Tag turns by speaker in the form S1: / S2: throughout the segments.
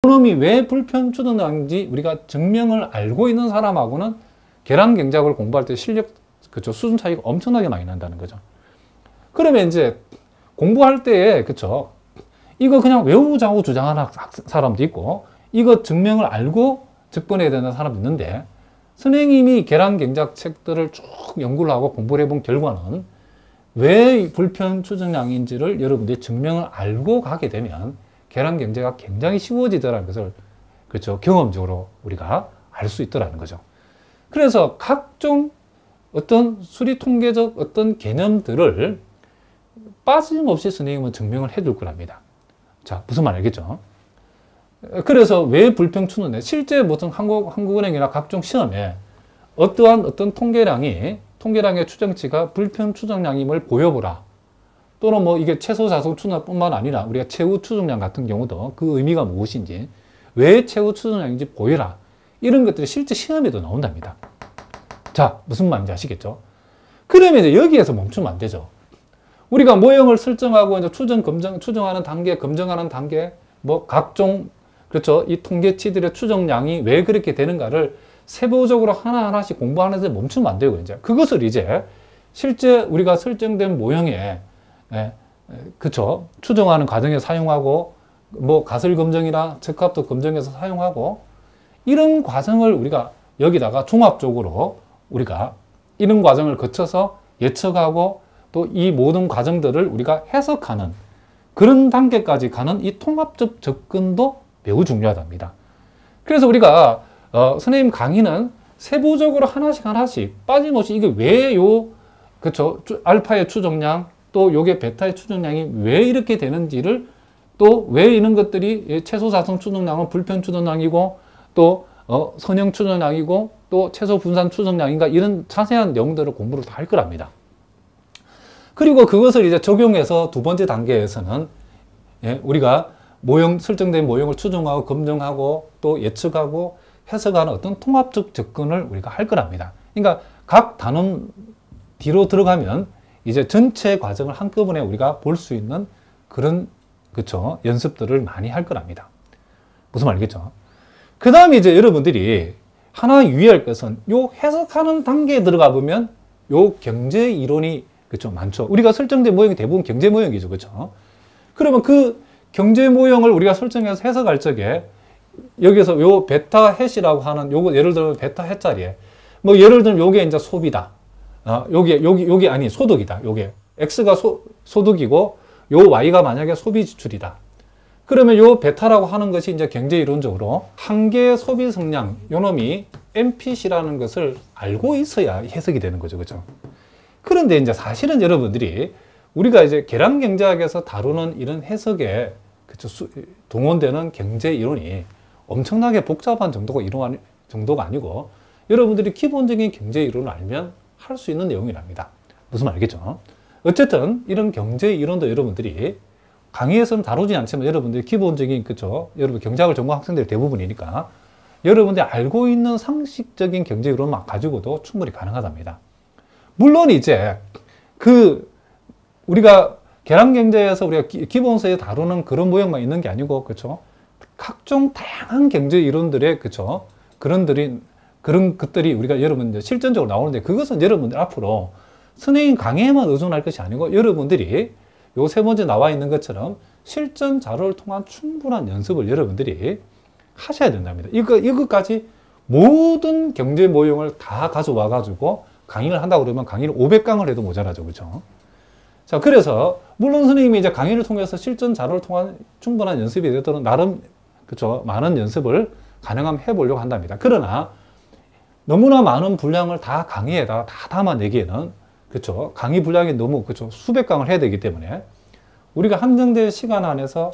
S1: 그놈이 왜 불편 추정량인지 우리가 증명을 알고 있는 사람하고는 계량 경제학을 공부할 때 실력, 그쵸, 수준 차이가 엄청나게 많이 난다는 거죠. 그러면 이제 공부할 때에, 그쵸, 이거 그냥 외우자고 주장하는 사람도 있고, 이거 증명을 알고 접근해야 되는 사람도 있는데, 선생님이 계량 경제학 책들을 쭉 연구를 하고 공부를 해본 결과는 왜 불편 추정량인지를 여러분들이 증명을 알고 가게 되면 계량 경제가 굉장히 쉬워지더라는 것을, 그렇죠, 경험적으로 우리가 알 수 있더라는 거죠. 그래서 각종 어떤 수리 통계적 어떤 개념들을 빠짐없이 선생님은 증명을 해줄 거랍니다. 자, 무슨 말 알겠죠? 그래서 왜 불평 추는데, 실제 무슨 한국은행이나 각종 시험에 어떠한 어떤 통계량의 추정치가 불평 추정량임을 보여보라. 또는 뭐 이게 최소 자성 추정량뿐만 아니라 우리가 최후 추정량 같은 경우도 그 의미가 무엇인지, 왜 최후 추정량인지 보여라. 이런 것들이 실제 시험에도 나온답니다. 자, 무슨 말인지 아시겠죠? 그러면 이제 여기에서 멈추면 안 되죠. 우리가 모형을 설정하고 이제 추정하는 단계, 검증하는 단계, 뭐 각종, 그렇죠, 이 통계치들의 추정량이 왜 그렇게 되는가를 세부적으로 하나하나씩 공부하는 데 멈추면 안 되고, 이제 그것을 이제 실제 우리가 설정된 모형에, 그쵸, 추정하는 과정에 사용하고, 뭐 가설 검증이나 적합도 검증에서 사용하고, 이런 과정을 우리가 여기다가 종합적으로 우리가 이런 과정을 거쳐서 예측하고, 또 이 모든 과정들을 우리가 해석하는 그런 단계까지 가는 이 통합적 접근도 매우 중요하답니다. 그래서 우리가 선생님 강의는 세부적으로 하나씩 빠짐없이 이게 왜 그쵸, 알파의 추정량, 또 요게 베타의 추정량이 왜 이렇게 되는지를, 또 왜 이런 것들이 최소 자성 추정량은 불편 추정량이고, 또 선형 추정량이고, 또 최소 분산 추정량인가, 이런 자세한 내용들을 공부를 다 할 거랍니다. 그리고 그것을 이제 적용해서 두 번째 단계에서는 우리가 설정된 모형을 추정하고 검증하고 또 예측하고 해석하는 어떤 통합적 접근을 우리가 할 거랍니다. 그러니까 각 단원 뒤로 들어가면 이제 전체 과정을 한꺼번에 우리가 볼 수 있는 그런, 그쵸, 연습들을 많이 할 거랍니다. 무슨 말이겠죠? 그 다음에 이제 여러분들이 하나 유의할 것은 요 해석하는 단계에 들어가 보면 요 경제 이론이, 그쵸, 많죠. 우리가 설정된 모형이 대부분 경제 모형이죠. 그쵸? 그러면 그 경제 모형을 우리가 설정해서 해석할 적에 여기서 요 베타 햇이라고 하는 요거, 예를 들면 베타 햇자리에 뭐 예를 들면 요게 이제 소비다. 요게 아니 소득이다. 요게 X가 소득이고 요 Y가 만약에 소비 지출이다. 그러면 요 베타라고 하는 것이 이제 경제 이론적으로 한 개의 소비 성량, 요 놈이 MPC라는 것을 알고 있어야 해석이 되는 거죠. 그죠? 그런데 이제 사실은 여러분들이 우리가 이제 계량 경제학에서 다루는 이런 해석에, 그쵸, 동원되는 경제 이론이 엄청나게 복잡한 정도가 아니고, 여러분들이 기본적인 경제 이론을 알면 할 수 있는 내용이랍니다. 무슨 말 알겠죠? 어쨌든 이런 경제 이론도 여러분들이 강의에서는 다루지 않지만 여러분들이 기본적인, 그쵸, 여러분 경제학을 전공한 학생들이 대부분이니까 여러분들이 알고 있는 상식적인 경제 이론만 가지고도 충분히 가능하답니다. 물론 이제 우리가 계량 경제에서 우리가 기본서에 다루는 그런 모형만 있는 게 아니고, 그렇죠? 각종 다양한 경제 이론들의, 그렇죠, 그런 것들이 우리가 여러분들 실전적으로 나오는데, 그것은 여러분들 앞으로 선생님 강의에만 의존할 것이 아니고 여러분들이 요 세 번째 나와 있는 것처럼 실전 자료를 통한 충분한 연습을 여러분들이 하셔야 된답니다. 이것까지 모든 경제 모형을 다 가져와 가지고 강의를 한다고 그러면 강의를 500강을 해도 모자라죠. 그렇죠? 자, 그래서 물론 선생님이 이제 강의를 통해서 실전 자료를 통한 충분한 연습이 되도록 나름, 그렇죠, 많은 연습을 가능하면 해보려고 한답니다. 그러나 너무나 많은 분량을 다 강의에다 다 담아내기에는, 그렇죠, 강의 분량이 너무, 그렇죠, 수백 강을 해야 되기 때문에 우리가 한정된 시간 안에서,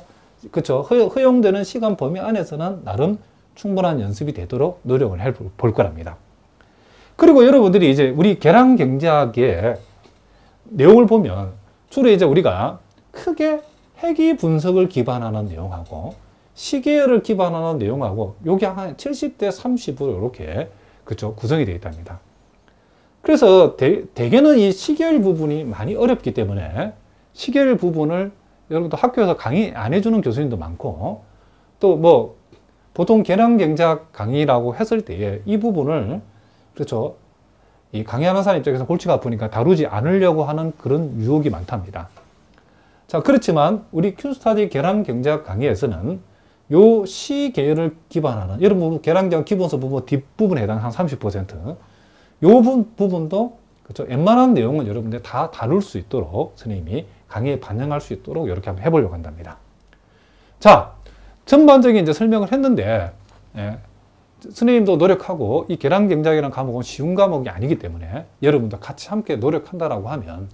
S1: 그렇죠, 허용되는 시간 범위 안에서는 나름 충분한 연습이 되도록 노력을 해볼 거랍니다. 그리고 여러분들이 이제 우리 계량 경제학의 내용을 보면 주로 이제 우리가 크게 회귀 분석을 기반하는 내용하고 시계열을 기반하는 내용하고 요게 한 70대 30으로 이렇게, 그쵸, 구성이 되어 있답니다. 그래서 대개는 이 시계열 부분이 많이 어렵기 때문에 시계열 부분을 여러분도 학교에서 강의 안 해주는 교수님도 많고, 또 뭐 보통 계량경작 강의라고 했을 때에 이 부분을, 그렇죠, 이 강의하는 사람 입장에서 골치가 아프니까 다루지 않으려고 하는 그런 유혹이 많답니다. 자, 그렇지만 우리 큐스타디 계량경작 강의에서는 요 C 계열을 기반하는, 여러분 계량경 기본서 부분 뒷부분에 해당 한 30%, 요 부분도, 그렇죠, 웬만한 내용은 여러분들 다 다룰 수 있도록 선생님이 강의에 반영할 수 있도록 이렇게 한번 해보려고 한답니다. 자, 전반적인 이제 설명을 했는데, 예, 선생님도 노력하고 이 계량경작이라는 과목은 쉬운 과목이 아니기 때문에 여러분도 같이 함께 노력한다라고 하면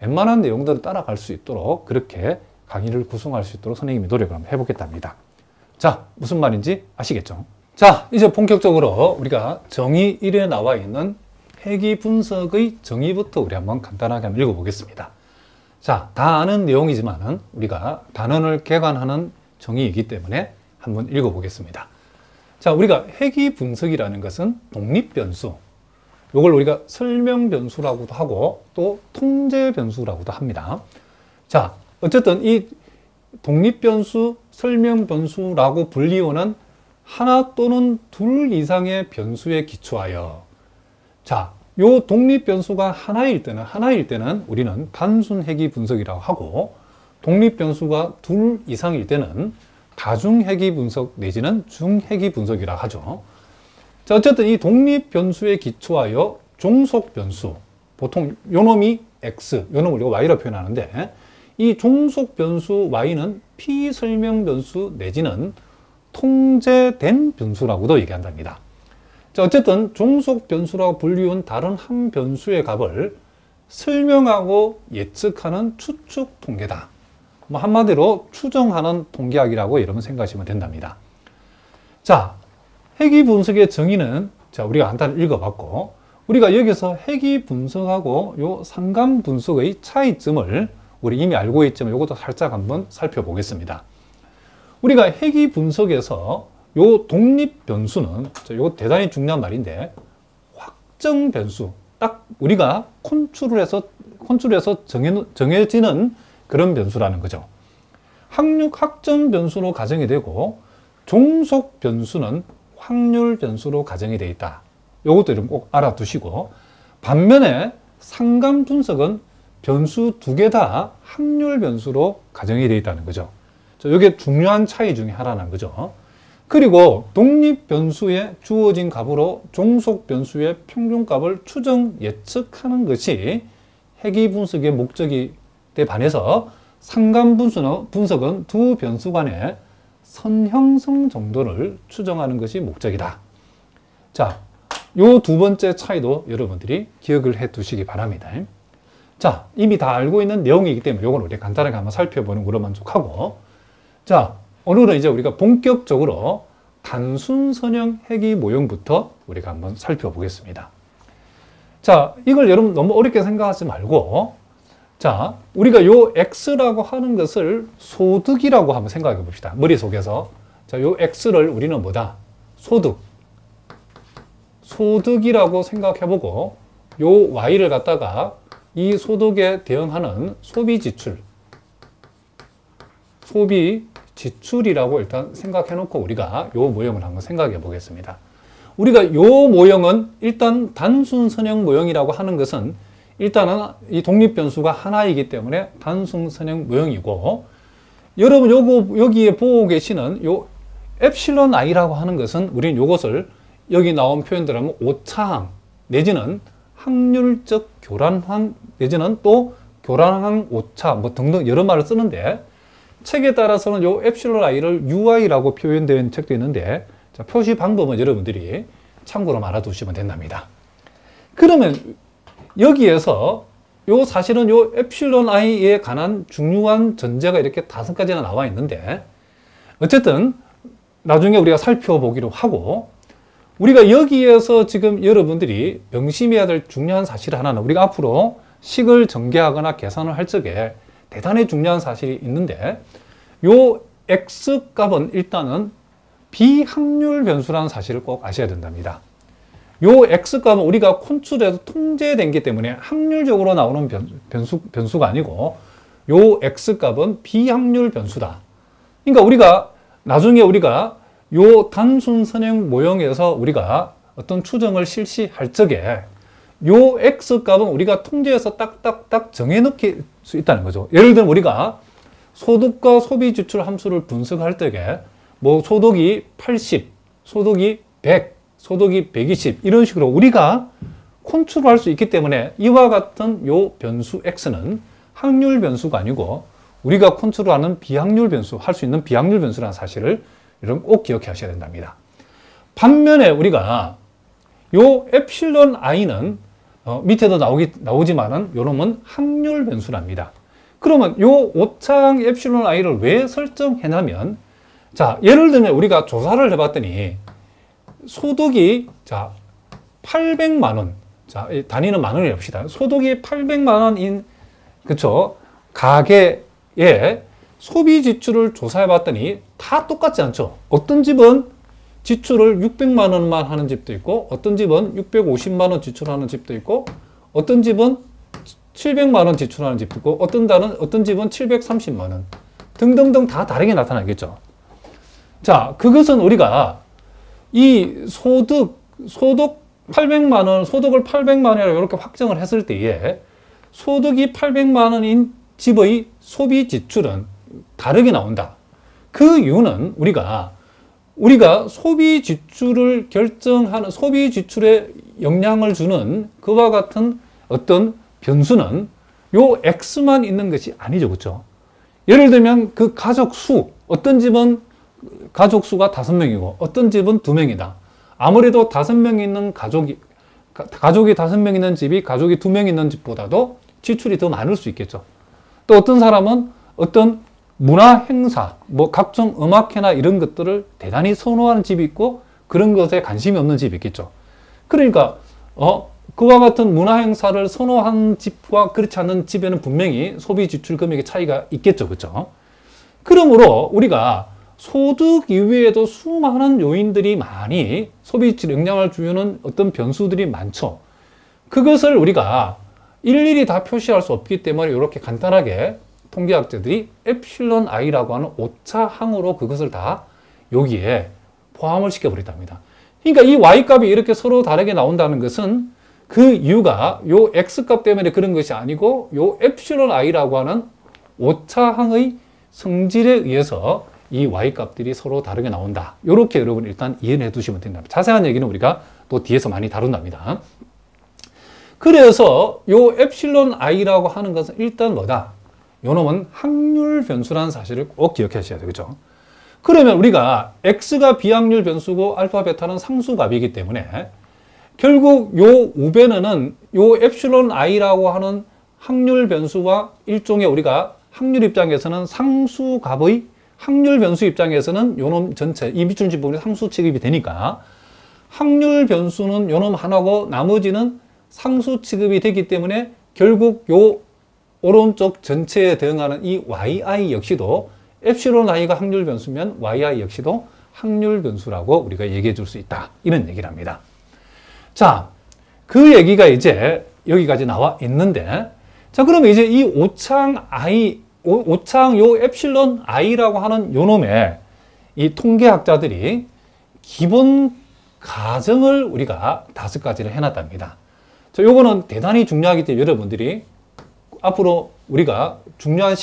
S1: 웬만한 내용들을 따라갈 수 있도록 그렇게 강의를 구성할 수 있도록 선생님이 노력을 한번 해보겠답니다. 자, 무슨 말인지 아시겠죠? 자, 이제 본격적으로 우리가 정의 1에 나와 있는 회귀 분석의 정의부터 우리 한번 간단하게 한번 읽어보겠습니다. 자, 다 아는 내용이지만은 우리가 단원을 개관하는 정의이기 때문에 한번 읽어보겠습니다. 자, 우리가 회귀 분석이라는 것은 독립변수, 이걸 우리가 설명변수라고도 하고 또 통제변수라고도 합니다. 자, 어쨌든 이 독립변수, 설명변수라고 불리우는 하나 또는 둘 이상의 변수에 기초하여, 자, 요 독립변수가 하나일 때는 우리는 단순 회귀 분석이라고 하고, 독립변수가 둘 이상일 때는 다중회귀 분석 내지는 중회귀 분석이라고 하죠. 자, 어쨌든 이 독립변수에 기초하여 종속변수, 보통 요 놈이 X, 요 놈을 우리가 Y로 표현하는데, 이 종속변수 Y는 피설명변수 내지는 통제된 변수라고도 얘기한답니다. 자, 어쨌든 종속변수라고 불리운 다른 한 변수의 값을 설명하고 예측하는 추측 통계다. 뭐 한마디로 추정하는 통계학이라고 여러분 생각하시면 된답니다. 자, 회귀 분석의 정의는, 자, 우리가 간단히 읽어봤고, 우리가 여기서 회귀 분석하고 요 상감 분석의 차이점을 우리 이미 알고 있지만 이것도 살짝 한번 살펴보겠습니다. 우리가 회귀 분석에서 요 독립 변수는, 이거 대단히 중요한 말인데, 확정 변수, 딱 우리가 컨트롤해서 정해지는 그런 변수라는 거죠. 확정 변수로 가정이 되고, 종속 변수는 확률 변수로 가정이 되어 있다. 이것도 여러분 꼭 알아두시고, 반면에 상감 분석은 변수 두 개 다 확률 변수로 가정이 되어 있다는 거죠. 이게 중요한 차이 중에 하나라는 거죠. 그리고 독립 변수에 주어진 값으로 종속 변수의 평균값을 추정 예측하는 것이 회귀 분석의 목적에 반해서 상감 분석은 두 변수 간의 선형성 정도를 추정하는 것이 목적이다. 자, 요 두 번째 차이도 여러분들이 기억을 해 두시기 바랍니다. 자, 이미 다 알고 있는 내용이기 때문에 이걸 우리 간단하게 한번 살펴보는 걸로 만족하고, 자, 오늘은 이제 우리가 본격적으로 단순 선형 회귀 모형부터 우리가 한번 살펴보겠습니다. 자, 이걸 여러분 너무 어렵게 생각하지 말고, 자, 우리가 요 X라고 하는 것을 소득이라고 한번 생각해 봅시다. 머릿속에서. 자, 요 X를 우리는 뭐다? 소득이라고 생각해 보고, 요 Y를 갖다가 이 소득에 대응하는 소비 지출이라고 일단 생각해 놓고 우리가 요 모형을 한번 생각해 보겠습니다. 우리가 요 모형은 일단 단순 선형 모형이라고 하는 것은 일단은 이 독립 변수가 하나이기 때문에 단순 선형 모형이고, 여러분 여기에 보고 계시는 요 엡실론 i라고 하는 것은 우리는 요것을 여기 나온 표현대로 하면 오차항 내지는 확률적 교란항 내지는 또 교란항 오차 뭐 등등 여러 말을 쓰는데, 책에 따라서는 요 엡실론 i를 ui라고 표현된 책도 있는데, 자, 표시 방법은 여러분들이 참고로 알아두시면 된답니다. 그러면 여기에서 사실은 요 엡실론 i에 관한 중요한 전제가 이렇게 5가지나 나와 있는데, 어쨌든 나중에 우리가 살펴보기로 하고, 우리가 여기에서 지금 여러분들이 명심해야 될 중요한 사실 하나는, 우리가 앞으로 식을 전개하거나 계산을 할 적에 대단히 중요한 사실이 있는데, 요 X값은 일단은 비확률 변수라는 사실을 꼭 아셔야 된답니다. 요 X값은 우리가 컨트롤해서 통제된기 때문에 확률적으로 나오는 변수가 아니고, 요 X값은 비확률 변수다. 그러니까 나중에 우리가 요 단순 선행 모형에서 우리가 어떤 추정을 실시할 적에 요 X값은 우리가 통계에서 딱딱딱 정해놓을 수 있다는 거죠. 예를 들면 우리가 소득과 소비 지출 함수를 분석할 때에 뭐 소득이 80, 소득이 100, 소득이 120 이런 식으로 우리가 컨트롤할 수 있기 때문에 이와 같은 요 변수 X는 확률 변수가 아니고 우리가 컨트롤하는 비확률 변수, 할 수 있는 비확률 변수라는 사실을 여러분 꼭 기억해 하셔야 된답니다. 반면에 우리가 요 엡실론 i는 밑에도 나오지만은 요놈은 확률 변수랍니다. 그러면 요 오차항 엡실론 i를 왜 설정해냐면, 자, 예를 들면 우리가 조사를 해봤더니 소득이 자 800만 원, 자 단위는 만 원이라 봅시다. 소득이 800만 원인 그쵸 가게의 소비 지출을 조사해봤더니 다 똑같지 않죠. 어떤 집은 지출을 600만 원만 하는 집도 있고, 어떤 집은 650만 원 지출하는 집도 있고, 어떤 집은 700만 원 지출하는 집도 있고, 어떤 집은 730만 원 등등등 다 다르게 나타나겠죠. 자, 그것은 우리가 이 소득 800만 원, 소득을 800만 원이라고 이렇게 확정을 했을 때에 소득이 800만 원인 집의 소비 지출은 다르게 나온다. 그 이유는 우리가 소비 지출을 결정하는, 소비 지출에 영향을 주는 그와 같은 어떤 변수는 요 X만 있는 것이 아니죠. 그렇죠? 예를 들면 그 가족 수, 어떤 집은 가족 수가 5명이고 어떤 집은 2명이다. 아무래도 5명 있는 가족이 5명 있는 집이 가족이 2명 있는 집보다도 지출이 더 많을 수 있겠죠. 또 어떤 사람은 어떤 문화 행사, 뭐 각종 음악회나 이런 것들을 대단히 선호하는 집이 있고 그런 것에 관심이 없는 집이 있겠죠. 그러니까 그와 같은 문화 행사를 선호하는 집과 그렇지 않은 집에는 분명히 소비 지출 금액의 차이가 있겠죠. 그렇죠? 그러므로 우리가 소득 이외에도 수많은 요인들이 많이 소비 지출에 영향을 주는 어떤 변수들이 많죠. 그것을 우리가 일일이 다 표시할 수 없기 때문에 이렇게 간단하게 통계학자들이 엡실론 i라고 하는 오차항으로 그것을 다 여기에 포함을 시켜버렸답니다. 그러니까 이 y값이 이렇게 서로 다르게 나온다는 것은 그 이유가 요 x값 때문에 그런 것이 아니고 요 엡실론 i라고 하는 오차항의 성질에 의해서 이 y값들이 서로 다르게 나온다. 이렇게 여러분 일단 이해해 두시면 됩니다. 자세한 얘기는 우리가 또 뒤에서 많이 다룬답니다. 그래서 요 엡실론 i라고 하는 것은 일단 뭐다? 요놈은 확률 변수라는 사실을 꼭 기억하셔야 되겠죠. 그러면 우리가 x가 비확률 변수고 알파 베타는 상수값이기 때문에 결국 요 우변에는 요 엡실론 i라고 하는 확률 변수와 일종의 우리가 확률 입장에서는 상수값의 확률 변수 입장에서는 요놈 전체 이 밑줄 부분이 상수 취급이 되니까 확률 변수는 요놈 하나고 나머지는 상수 취급이 되기 때문에 결국 요 오른쪽 전체에 대응하는 이 yi 역시도 엡실론 i가 확률 변수면 yi 역시도 확률 변수라고 우리가 얘기해 줄 수 있다. 이런 얘기를 합니다. 자, 그 얘기가 이제 여기까지 나와 있는데, 자, 그러면 이제 이 오차항 요 엡실론 i라고 하는 요 놈의 이 통계학자들이 기본 가정을 우리가 5가지를 해놨답니다. 자, 요거는 대단히 중요하기 때문에 여러분들이 앞으로 우리가 중요한